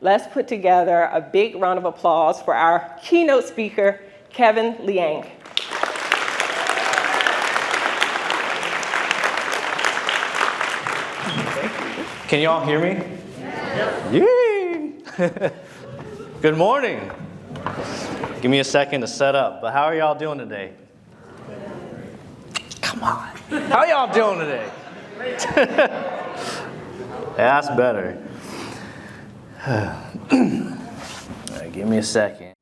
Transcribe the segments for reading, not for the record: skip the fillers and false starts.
let's put together a big round of applause for our keynote speaker, Kevin Liang. Can you all hear me? Yay! Good morning. Give me a second to set up, but how are y'all doing today? Come on. How y'all doing today? That's better. All right, give me a second.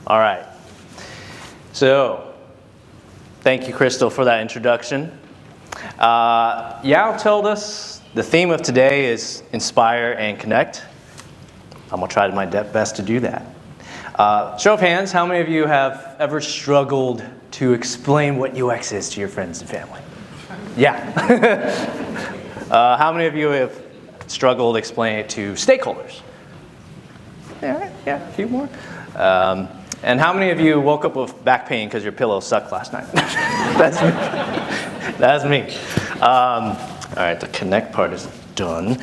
All right. So, thank you, Crystal, for that introduction. Yao told us the theme of today is inspire and connect. I'm going to try my best to do that. Show of hands, how many of you have ever struggled to explain what UX is to your friends and family? Yeah. How many of you have struggled explaining it to stakeholders? Yeah, a few more. And how many of you woke up with back pain because your pillow sucked last night? That's me. That's me. All right, the connect part is done.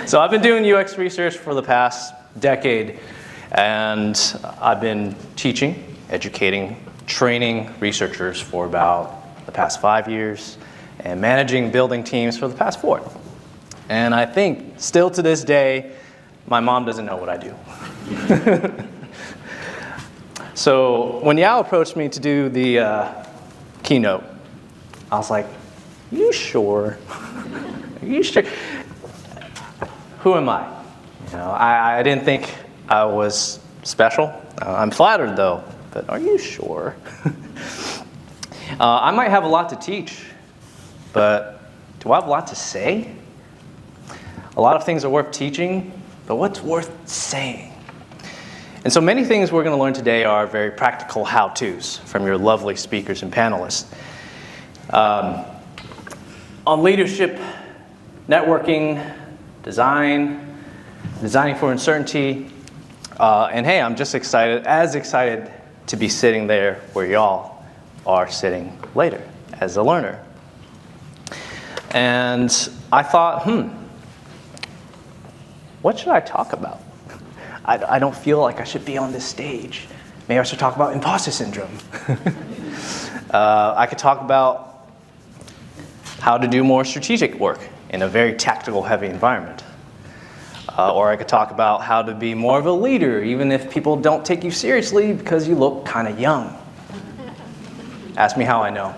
So I've been doing UX research for the past decade, and I've been teaching, educating, training researchers for about the past 5 years, and managing building teams for the past 4. And I think, still to this day, my mom doesn't know what I do. So when Yao approached me to do the keynote, I was like, you sure? Are you sure? Who am I? You know, I didn't think I was special. I'm flattered though, but are you sure? I might have a lot to teach, but do I have a lot to say? A lot of things are worth teaching, but what's worth saying? And so many things we're going to learn today are very practical how-tos from your lovely speakers and panelists. On leadership, networking, designing for uncertainty, and hey, I'm just excited to be sitting there where y'all are sitting later as a learner. And I thought, what should I talk about? I don't feel like I should be on this stage. Maybe I should talk about imposter syndrome. I could talk about how to do more strategic work in a very tactical heavy environment. Or I could talk about how to be more of a leader, even if people don't take you seriously because you look kind of young. Ask me how I know.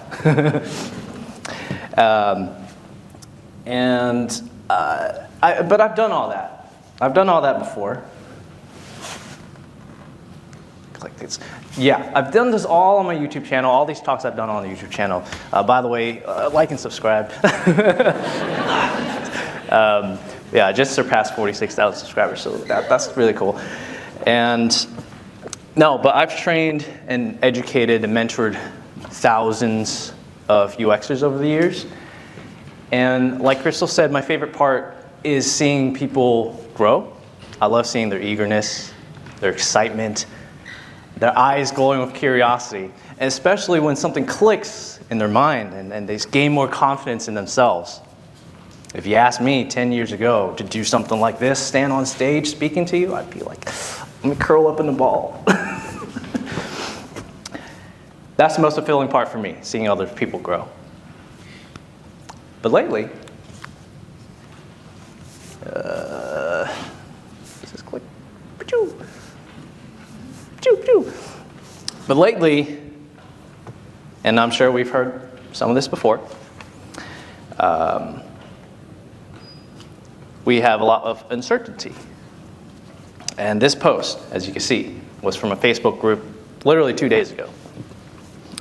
But I've done all that. I've done all that before. Like this. Yeah, I've done this all on my YouTube channel. All these talks I've done on the YouTube channel. By the way, like and subscribe. Yeah, I just surpassed 46,000 subscribers, so that's really cool. And no, but I've trained and educated and mentored thousands of UXers over the years. And like Crystal said, my favorite part is seeing people grow. I love seeing their eagerness, their excitement, their eyes glowing with curiosity, and especially when something clicks in their mind and they gain more confidence in themselves. If you asked me 10 years ago to do something like this, stand on stage speaking to you, I'd be like, let me curl up in the ball. That's the most fulfilling part for me, seeing other people grow. But lately, does this click? But lately, and I'm sure we've heard some of this before, we have a lot of uncertainty. And this post, as you can see, was from a Facebook group literally 2 days ago.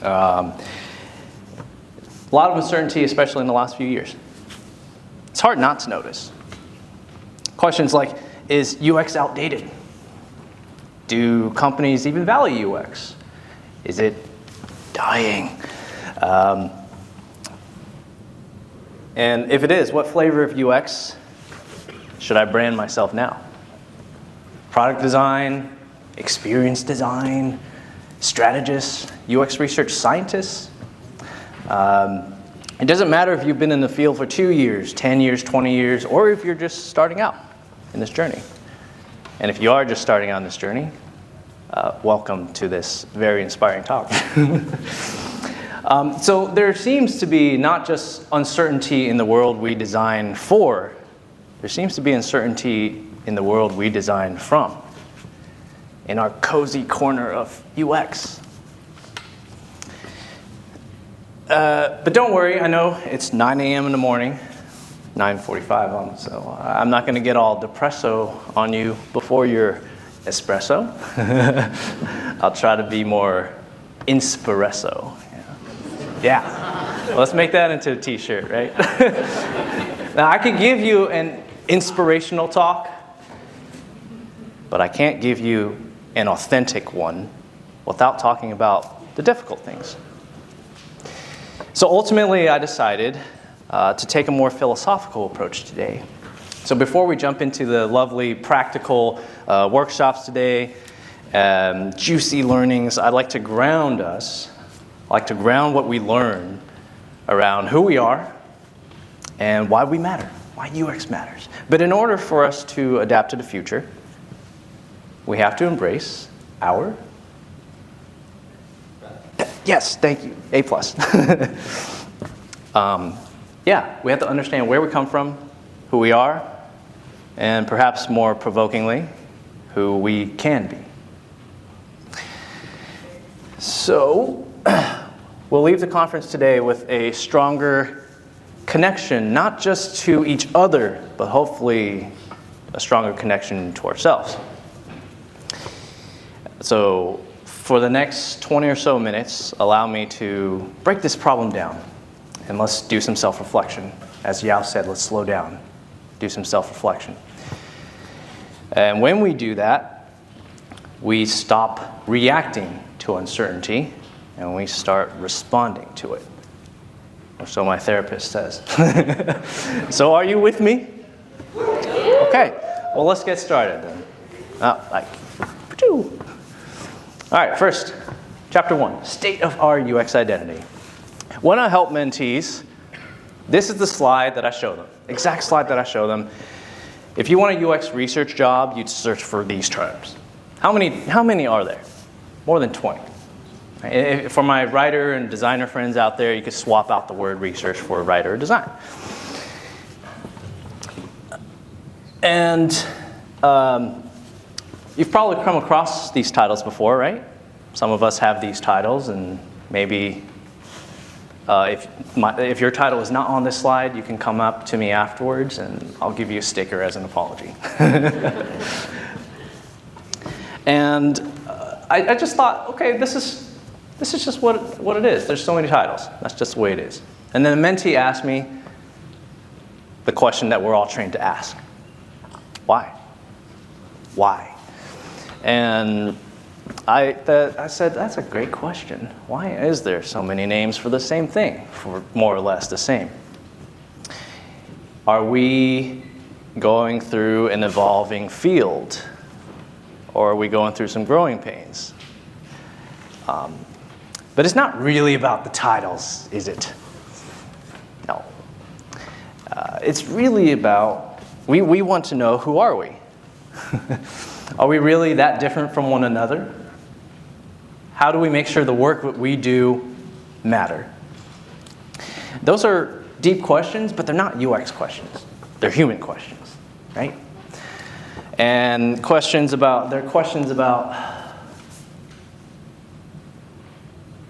A lot of uncertainty, especially in the last few years. It's hard not to notice. Questions like, is UX outdated? Do companies even value UX? Is it dying? And if it is, what flavor of UX should I brand myself now? Product design, experience design, strategist, UX research scientist? It doesn't matter if you've been in the field for 2 years, 10 years, 20 years, or if you're just starting out in this journey. And if you are just starting out in this journey, welcome to this very inspiring talk. So there seems to be not just uncertainty in the world we design for, there seems to be uncertainty in the world we design from, in our cozy corner of UX. But don't worry, I know it's 9 a.m. in the morning, 9:45, so I'm not going to get all depresso on you before your espresso. I'll try to be more inspiresso. Yeah. Well, let's make that into a t-shirt, right? Now, I could give you an inspirational talk, but I can't give you an authentic one without talking about the difficult things. So ultimately, I decided to take a more philosophical approach today. So before we jump into the lovely practical workshops today, juicy learnings, I'd like to ground us, what we learn around who we are and why we matter, why UX matters. But in order for us to adapt to the future, we have to embrace our... Yes, thank you, A+. Yeah, we have to understand where we come from, who we are, and perhaps more provokingly, who we can be. So, we'll leave the conference today with a stronger connection, not just to each other, but hopefully a stronger connection to ourselves. So, for the next 20 or so minutes, allow me to break this problem down. And let's do some self-reflection. As Yao said, let's slow down. Do some self-reflection. And when we do that, we stop reacting to uncertainty and we start responding to it. Or so my therapist says. So are you with me? Okay, well, let's get started then. All right, first, chapter 1, state of our UX identity. When I help mentees, this is the slide that I show them, exact slide that I show them. If you want a UX research job, you'd search for these terms. How many are there? More than 20. For my writer and designer friends out there, you could swap out the word research for writer or design. And you've probably come across these titles before, right? Some of us have these titles, and maybe if your title is not on this slide, you can come up to me afterwards, and I'll give you a sticker as an apology. And I just thought, okay, this is just what it is. There's so many titles. That's just the way it is. And then a mentee asked me the question that we're all trained to ask. Why? Why? And I said, that's a great question. Why is there so many names for the same thing, for more or less the same? Are we going through an evolving field? Or are we going through some growing pains? But it's not really about the titles, is it? No. It's really about, we want to know, who are we? Are we really that different from one another? How do we make sure the work that we do matter? Those are deep questions, but they're not UX questions. They're human questions, right? And they're questions about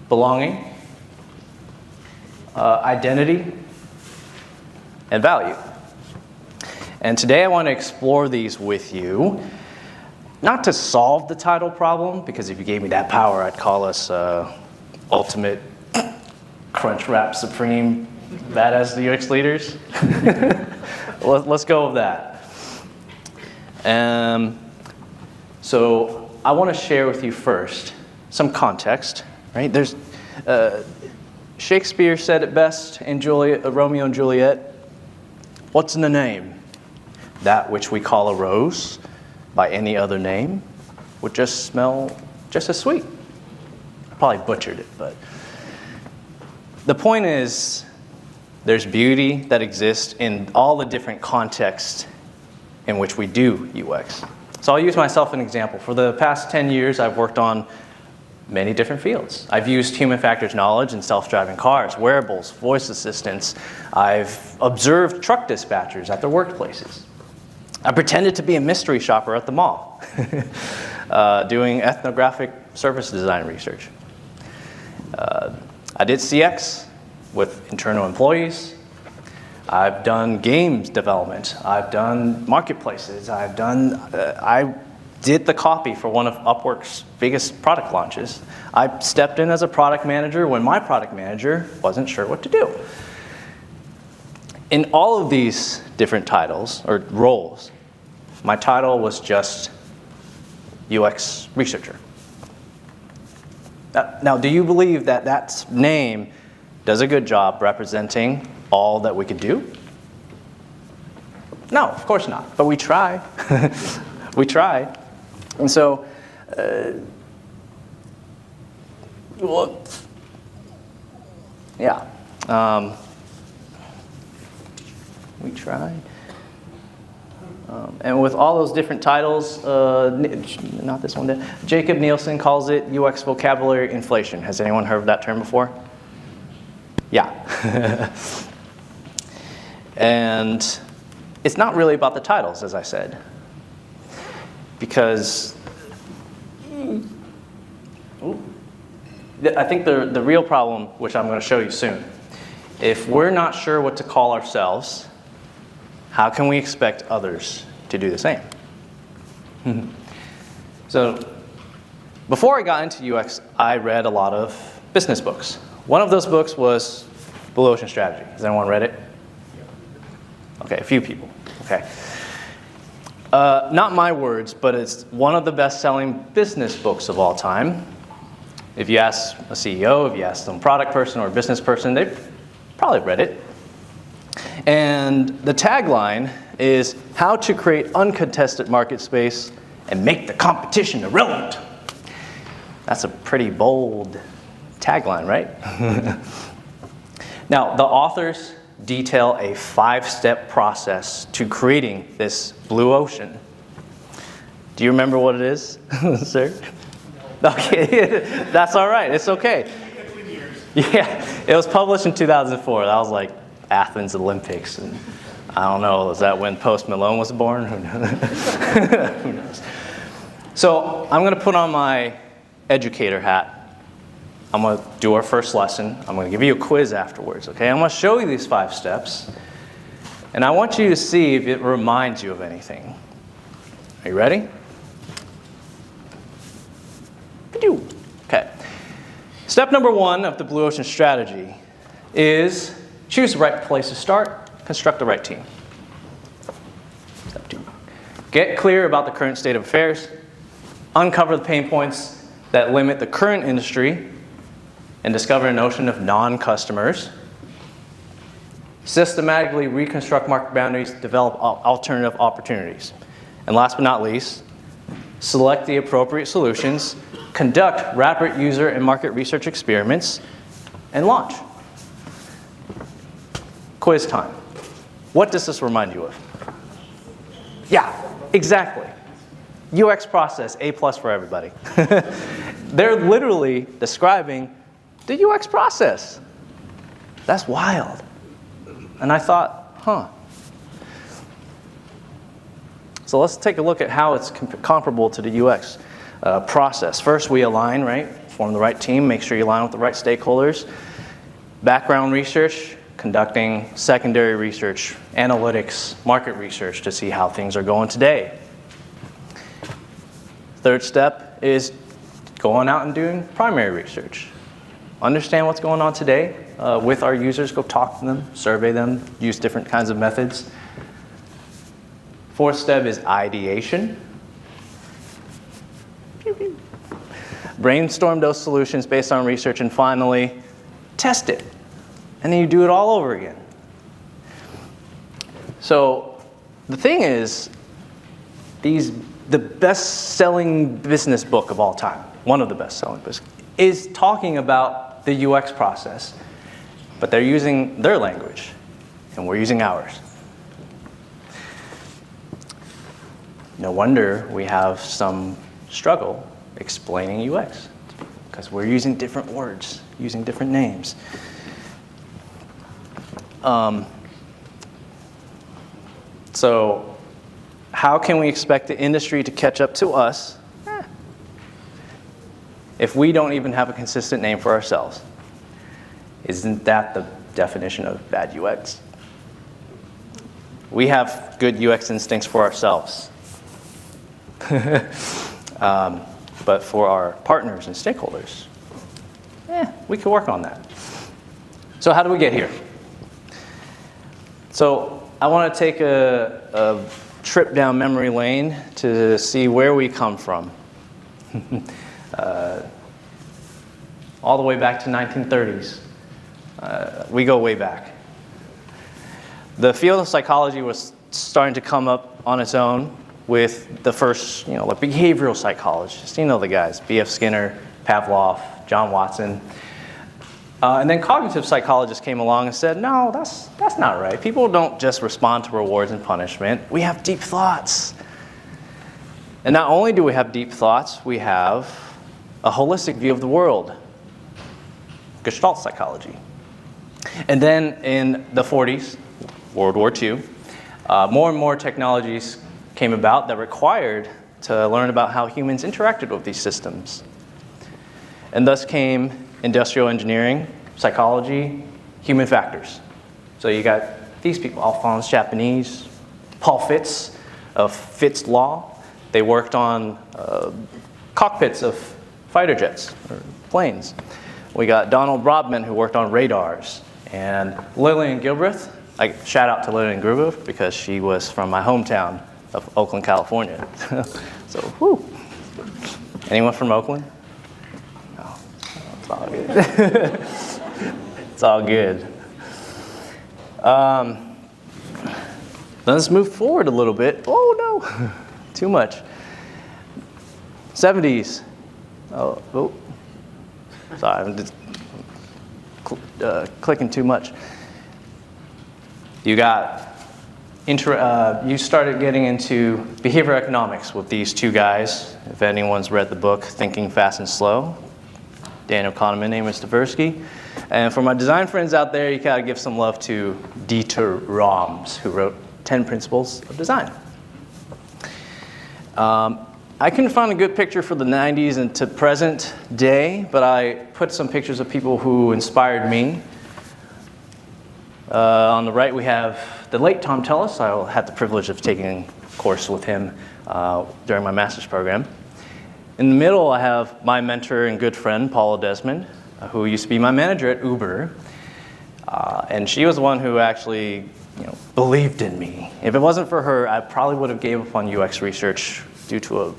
belonging, identity, and value. And today I want to explore these with you, not to solve the title problem, because if you gave me that power, I'd call us ultimate crunch wrap supreme badass UX leaders. Let's go with that. So I want to share with you first some context. Right? There's Shakespeare said it best in Romeo and Juliet. What's in the name? That which we call a rose by any other name would just smell just as sweet. I probably butchered it, but the point is, There's beauty that exists in all the different contexts in which we do UX. So I'll use myself as an example. For the past 10 years, I've worked on many different fields. I've used human factors knowledge in self-driving cars, wearables, voice assistants. I've observed truck dispatchers at their workplaces. I pretended to be a mystery shopper at the mall, doing ethnographic service design research. I did CX with internal employees. I've done games development. I've done marketplaces. I did the copy for one of Upwork's biggest product launches. I stepped in as a product manager when my product manager wasn't sure what to do. In all of these different titles or roles, my title was just UX researcher. Now, do you believe that that name does a good job representing all that we could do? No, of course not, but we try. We try. And so, well, yeah, we try. And with all those different titles, not this one, Jacob Nielsen calls it UX vocabulary inflation. Has anyone heard of that term before? Yeah. And it's not really about the titles, as I said, because I think the real problem, which I'm going to show you soon, if we're not sure what to call ourselves, how can we expect others to do the same? So before I got into UX, I read a lot of business books. One of those books was Blue Ocean Strategy. Has anyone read it? Okay, a few people. Okay. Not my words, but it's one of the best-selling business books of all time. If you ask a CEO, if you ask some product person or a business person, they've probably read it. And the tagline is how to create uncontested market space and make the competition irrelevant. That's a pretty bold tagline, right? Now, the authors detail a 5-step process to creating this blue ocean. Do you remember what it is, sir? No. Okay, that's all right. It's okay. Yeah, it was published in 2004. That was like Athens Olympics, and I don't know, was that when Post Malone was born? Who knows? Who knows? So I'm going to put on my educator hat. I'm going to do our first lesson. I'm going to give you a quiz afterwards, okay? I'm going to show you these 5 steps, and I want you to see if it reminds you of anything. Are you ready? Okay. Step number 1 of the Blue Ocean strategy is choose the right place to start, construct the right team. Step 2, get clear about the current state of affairs, uncover the pain points that limit the current industry, and discover a notion of non-customers. Systematically reconstruct market boundaries, develop alternative opportunities. And last but not least, select the appropriate solutions, conduct rapid user and market research experiments, and launch. Quiz time. What does this remind you of? Yeah, exactly. UX process, A+ for everybody. They're literally describing the UX process. That's wild. And I thought, huh. So let's take a look at how it's comparable to the UX process. First, we align, right? Form the right team, make sure you align with the right stakeholders. Background research, conducting secondary research, analytics, market research to see how things are going today. Third step is going out and doing primary research. Understand what's going on today with our users, go talk to them, survey them, use different kinds of methods. Fourth step is ideation. Brainstorm those solutions based on research, and finally, test it. And then you do it all over again. So the thing is, the best-selling business book of all time, one of the best-selling books, is talking about the UX process. but they're using their language, and we're using ours. No wonder we have some struggle explaining UX, because we're using different words, using different names. So how can we expect the industry to catch up to us if we don't even have a consistent name for ourselves? Isn't that the definition of bad UX? We have good UX instincts for ourselves. But for our partners and stakeholders, we can work on that. So how do we get here? So I want to take a trip down memory lane to see where we come from. All the way back to 1930s. We go way back. The field of psychology was starting to come up on its own with the first, like behavioral psychologists. You know the guys, B.F. Skinner, Pavlov, John Watson. And then cognitive psychologists came along and said, no, that's not right. People don't just respond to rewards and punishment. We have deep thoughts. And not only do we have deep thoughts, we have a holistic view of the world. Gestalt psychology. And then in the 40s, World War II, more and more technologies came about that required to learn about how humans interacted with these systems. And thus came industrial engineering, psychology, human factors. So you got these people, Alphonse Japanese, Paul Fitts of Fitts Law. They worked on cockpits of fighter jets or planes. We got Donald Brodmann, who worked on radars, and Lillian Gilbreth. Shout out to Lillian Gilbreth because she was from my hometown of Oakland, California. So, whoo. Anyone from Oakland? No, it's all good. It's all good. Let's move forward a little bit. Oh no, too much. 70s. Oh. Sorry, I'm just clicking too much. You started getting into behavior economics with these two guys. If anyone's read the book, Thinking Fast and Slow, Daniel Kahneman, Amos Tversky. And for my design friends out there, you gotta give some love to Dieter Rams, who wrote 10 Principles of Design. I couldn't find a good picture for the 90s and to present day, but I put some pictures of people who inspired me. On the right, we have the late Tom Tellis. I had the privilege of taking a course with him during my master's program. In the middle, I have my mentor and good friend, Paula Desmond, who used to be my manager at Uber. And she was the one who actually believed in me. If it wasn't for her, I probably would have gave up on UX research due to a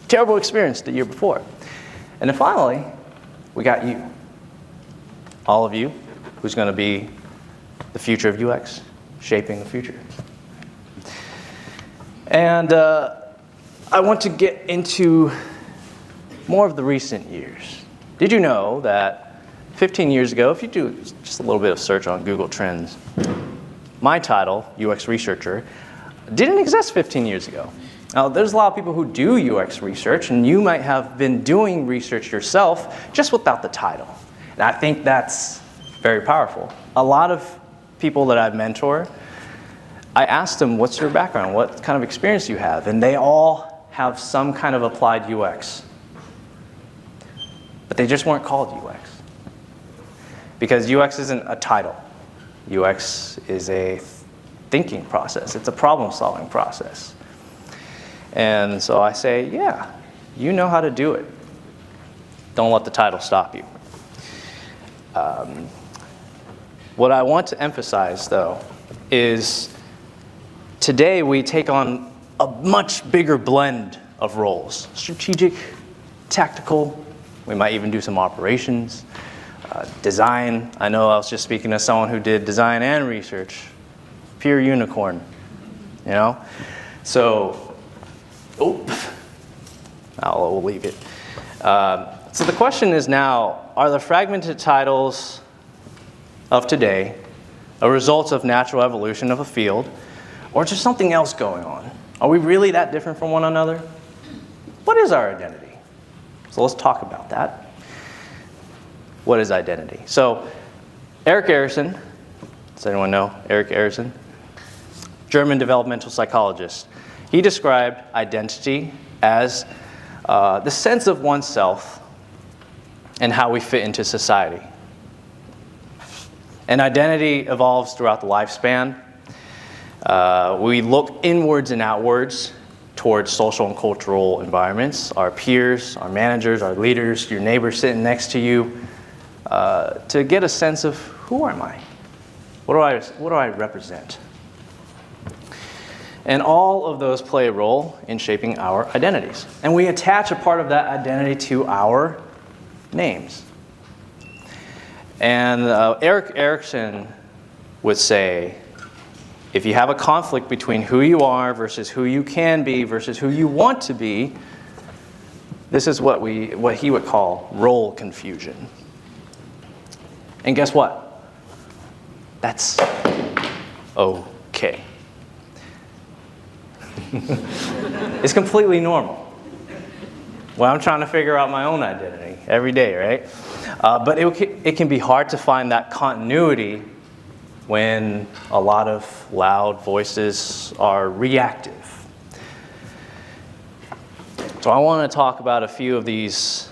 terrible experience the year before. And then finally, we got you. All of you, who's going to be the future of UX, shaping the future. And I want to get into more of the recent years. Did you know that 15 years ago, if you do just a little bit of search on Google Trends, my title, UX researcher, didn't exist 15 years ago. Now, there's a lot of people who do UX research, and you might have been doing research yourself just without the title. And I think that's very powerful. A lot of people that I mentor, I ask them, what's your background? What kind of experience do you have? And they all have some kind of applied UX. But they just weren't called UX. Because UX isn't a title. UX is a thinking process. It's a problem-solving process. And so I say, yeah, you know how to do it. Don't let the title stop you. What I want to emphasize, though, is today we take on a much bigger blend of roles. Strategic, tactical, we might even do some operations, design. I know I was just speaking to someone who did design and research. Pure unicorn, So, we'll leave it. So the question is now, are the fragmented titles of today, a result of natural evolution of a field, or just something else going on? Are we really that different from one another? What is our identity? So let's talk about that. What is identity? So Erik Erikson, does anyone know Erik Erikson? German developmental psychologist. He described identity as the sense of oneself and how we fit into society. And identity evolves throughout the lifespan. We look inwards and outwards towards social and cultural environments, our peers, our managers, our leaders, your neighbor sitting next to you, to get a sense of who am I? What do I represent? And all of those play a role in shaping our identities. And we attach a part of that identity to our names. And Erik Erikson would say, if you have a conflict between who you are versus who you can be versus who you want to be, this is what he would call role confusion. And guess what? That's okay. It's completely normal. Well, I'm trying to figure out my own identity every day, right? But it can be hard to find that continuity when a lot of loud voices are reactive. So I want to talk about a few of these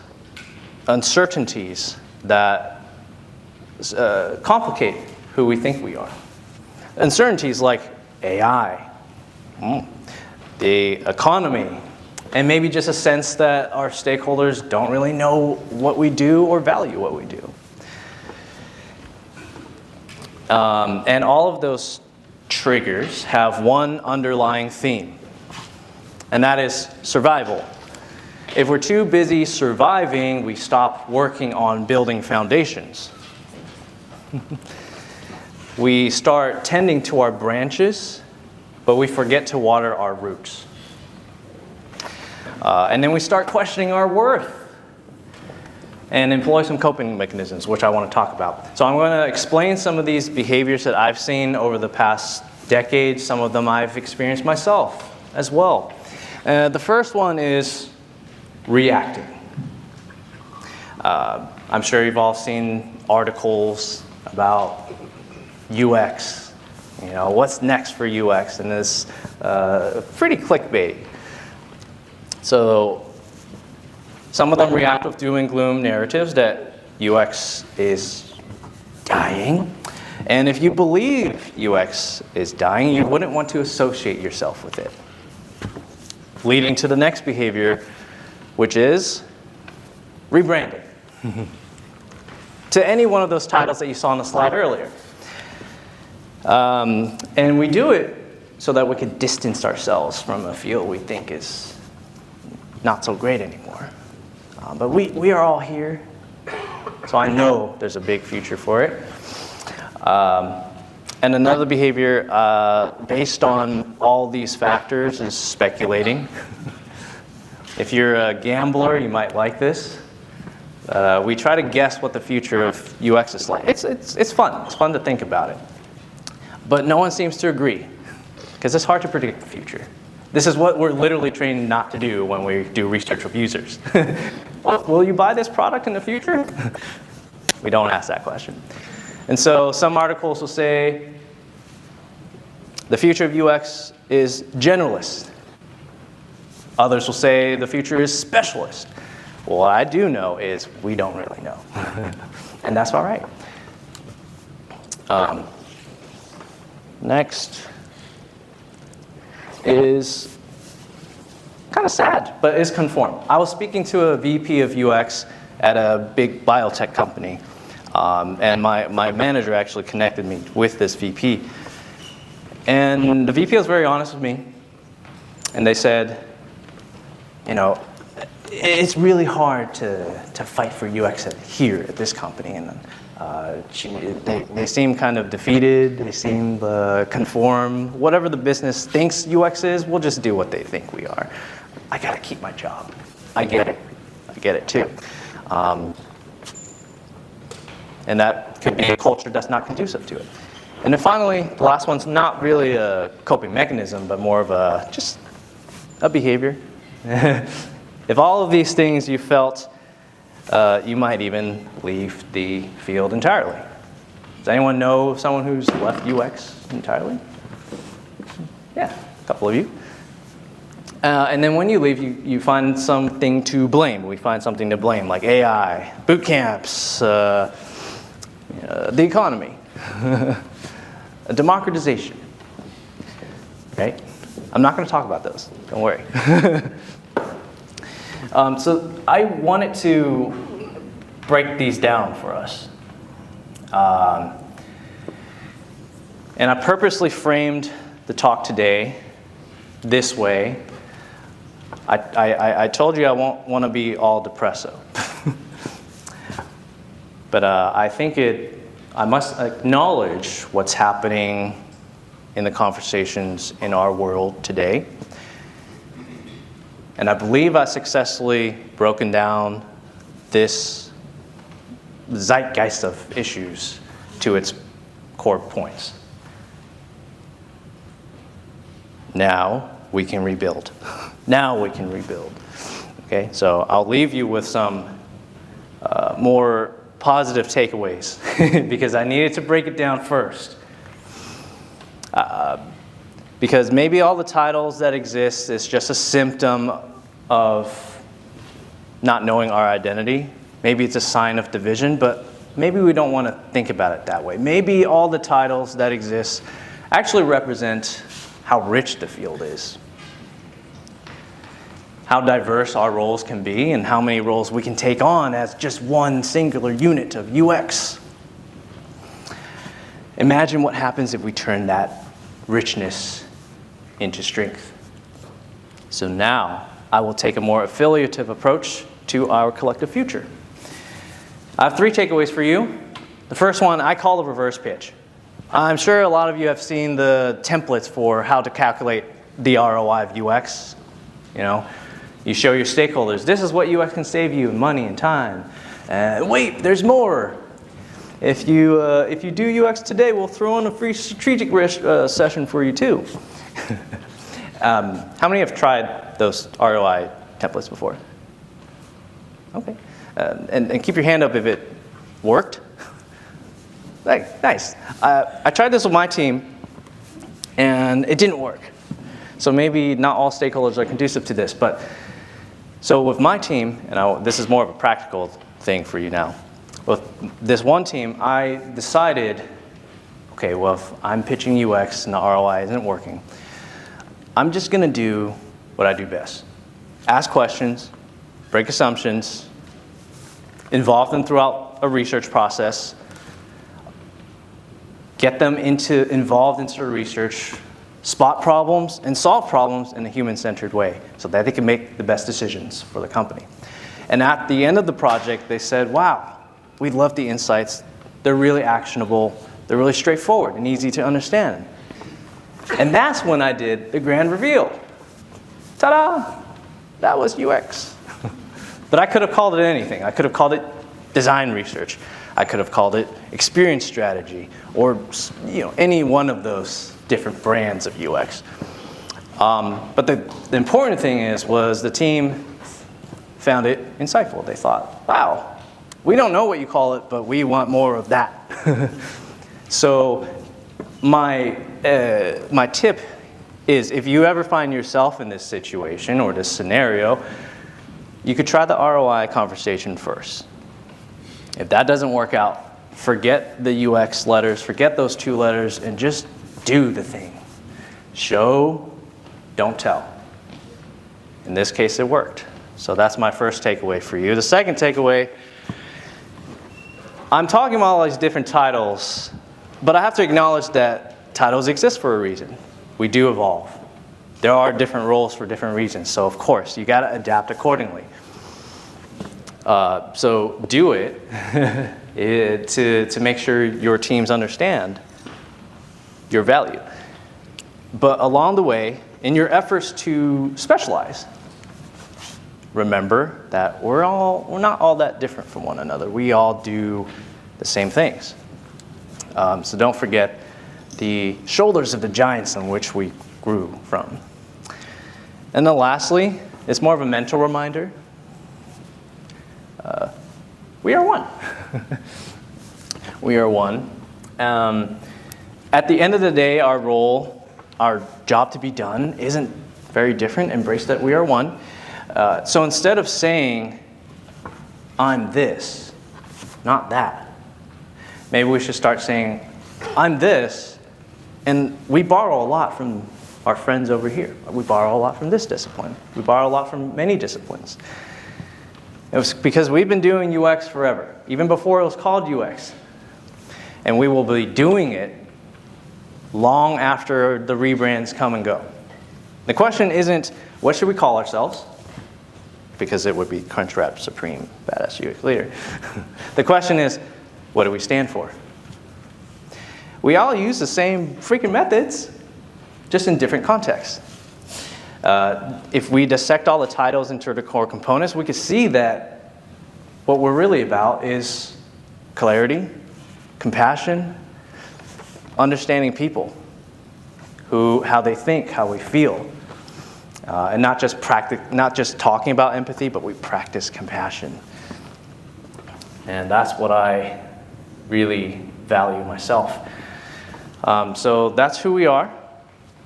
uncertainties that complicate who we think we are. Uncertainties like AI, the economy, and maybe just a sense that our stakeholders don't really know what we do or value what we do. And all of those triggers have one underlying theme, and that is survival. If we're too busy surviving, we stop working on building foundations. We start tending to our branches, but we forget to water our roots. And then we start questioning our worth and employ some coping mechanisms, which I want to talk about. So I'm going to explain some of these behaviors that I've seen over the past decade. Some of them I've experienced myself as well. The first one is reacting. I'm sure you've all seen articles about UX. You know, what's next for UX? And it's pretty clickbait. So some of them react with doom and gloom narratives that UX is dying. And if you believe UX is dying, you wouldn't want to associate yourself with it. Leading to the next behavior, which is rebranding. To any one of those titles that you saw on the slide earlier. And we do it so that we can distance ourselves from a field we think is not so great anymore. But we are all here, so I know there's a big future for it. And another behavior based on all these factors is speculating. If you're a gambler, you might like this. We try to guess what the future of UX is like. It's fun. It's fun to think about it. But no one seems to agree, because it's hard to predict the future. This is what we're literally trained not to do when we do research with users. Will you buy this product in the future? We don't ask that question. And so some articles will say, the future of UX is generalist. Others will say the future is specialist. Well, what I do know is we don't really know. And that's all right. Next is kind of sad, but is conform. I was speaking to a VP of UX at a big biotech company, and my manager actually connected me with this VP. And the VP was very honest with me, and they said, you know, it's really hard to fight for UX here at this company. And they seem kind of defeated. They seem conform. Whatever the business thinks UX is, we'll just do what they think we are. I got to keep my job. I get it. I get it too. And that could be a culture that's not conducive to it. And then finally, the last one's not really a coping mechanism, but more of just a behavior. If all of these things you felt, you might even leave the field entirely. Does anyone know someone who's left UX entirely? Yeah, a couple of you. And then when you leave, you find something to blame. We find something to blame, like AI, boot camps, the economy, democratization. Right? I'm not going to talk about those. Don't worry. So I wanted to break these down for us. And I purposely framed the talk today this way. I told you I won't want to be all depresso. But I think I must acknowledge what's happening in the conversations in our world today. And I believe I successfully broken down this zeitgeist of issues to its core points. Now we can rebuild. Now we can rebuild. Okay, so I'll leave you with some more positive takeaways because I needed to break it down first. Because maybe all the titles that exist is just a symptom of not knowing our identity. Maybe it's a sign of division, but maybe we don't want to think about it that way. Maybe all the titles that exist actually represent how rich the field is, how diverse our roles can be, and how many roles we can take on as just one singular unit of UX. Imagine what happens if we turn that richness into strength. So now I will take a more affiliative approach to our collective future. I have 3 takeaways for you. The first one I call the reverse pitch. I'm sure a lot of you have seen the templates for how to calculate the ROI of UX. You know, you show your stakeholders, this is what UX can save you in money and time. Wait, there's more. If you do UX today, we'll throw in a free strategic session for you too. How many have tried those ROI templates before? Okay. And keep your hand up if it worked. Nice. I tried this with my team, and it didn't work. So maybe not all stakeholders are conducive to this. But so with my team, and this is more of a practical thing for you now. With this one team, I decided, okay, well, if I'm pitching UX and the ROI isn't working, I'm just going to do what I do best. Ask questions, break assumptions, involve them throughout a research process, get them involved into the research, spot problems, and solve problems in a human-centered way so that they can make the best decisions for the company. And at the end of the project, they said, wow, we love the insights. They're really actionable. They're really straightforward and easy to understand. And that's when I did the grand reveal. Ta-da! That was UX. But I could have called it anything. I could have called it design research. I could have called it experience strategy, or any one of those different brands of UX. But the important thing was the team found it insightful. They thought, wow, we don't know what you call it, but we want more of that. So my tip is, if you ever find yourself in this situation or this scenario, you could try the ROI conversation first. If that doesn't work out, forget the UX letters, forget those 2 letters, and just do the thing. Show, don't tell. In this case, it worked. So that's my first takeaway for you. The second takeaway, I'm talking about all these different titles, but I have to acknowledge that titles exist for a reason. We do evolve. There are different roles for different reasons, so of course, you got to adapt accordingly. So do it to make sure your teams understand your value. But along the way, in your efforts to specialize, remember that we're not all that different from one another. We all do the same things. So don't forget the shoulders of the giants on which we grew from. And then lastly, it's more of a mental reminder. We are one. We are one. At the end of the day, our role, our job to be done isn't very different. Embrace that we are one. So instead of saying, I'm this, not that, maybe we should start saying, I'm this, and we borrow a lot from our friends over here. We borrow a lot from this discipline. We borrow a lot from many disciplines. It was because we've been doing UX forever, even before it was called UX. And we will be doing it long after the rebrands come and go. The question isn't, what should we call ourselves? Because it would be Crunchwrap Supreme Badass UX Leader. The question is, what do we stand for? We all use the same freaking methods, just in different contexts. If we dissect all the titles into the core components, we can see that what we're really about is clarity, compassion, understanding people, how they think, how we feel, and not just talking about empathy, but we practice compassion. And that's what I really value myself. So that's who we are.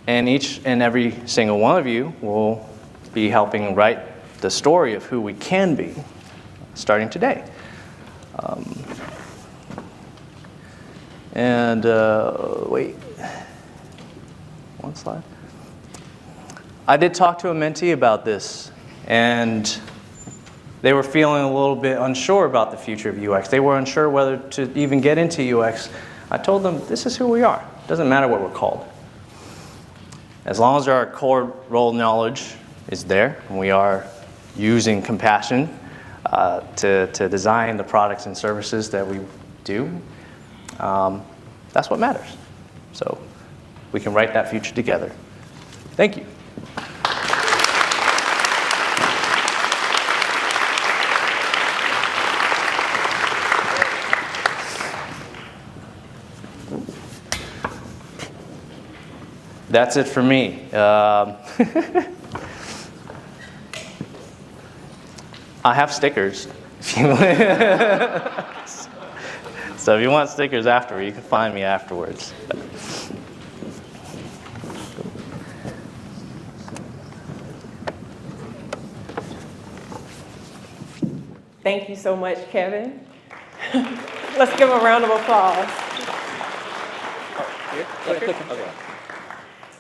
And each and every single one of you will be helping write the story of who we can be starting today. Wait, one slide. I did talk to a mentee about this, and they were feeling a little bit unsure about the future of UX. They were unsure whether to even get into UX. I told them, this is who we are. It doesn't matter what we're called. As long as our core role knowledge is there, and we are using compassion to design the products and services that we do, that's what matters. So we can write that future together. Thank you. That's it for me. I have stickers. So if you want stickers after, you can find me afterwards. Thank you so much, Kevin. Let's give him a round of applause. Oh, here? Okay.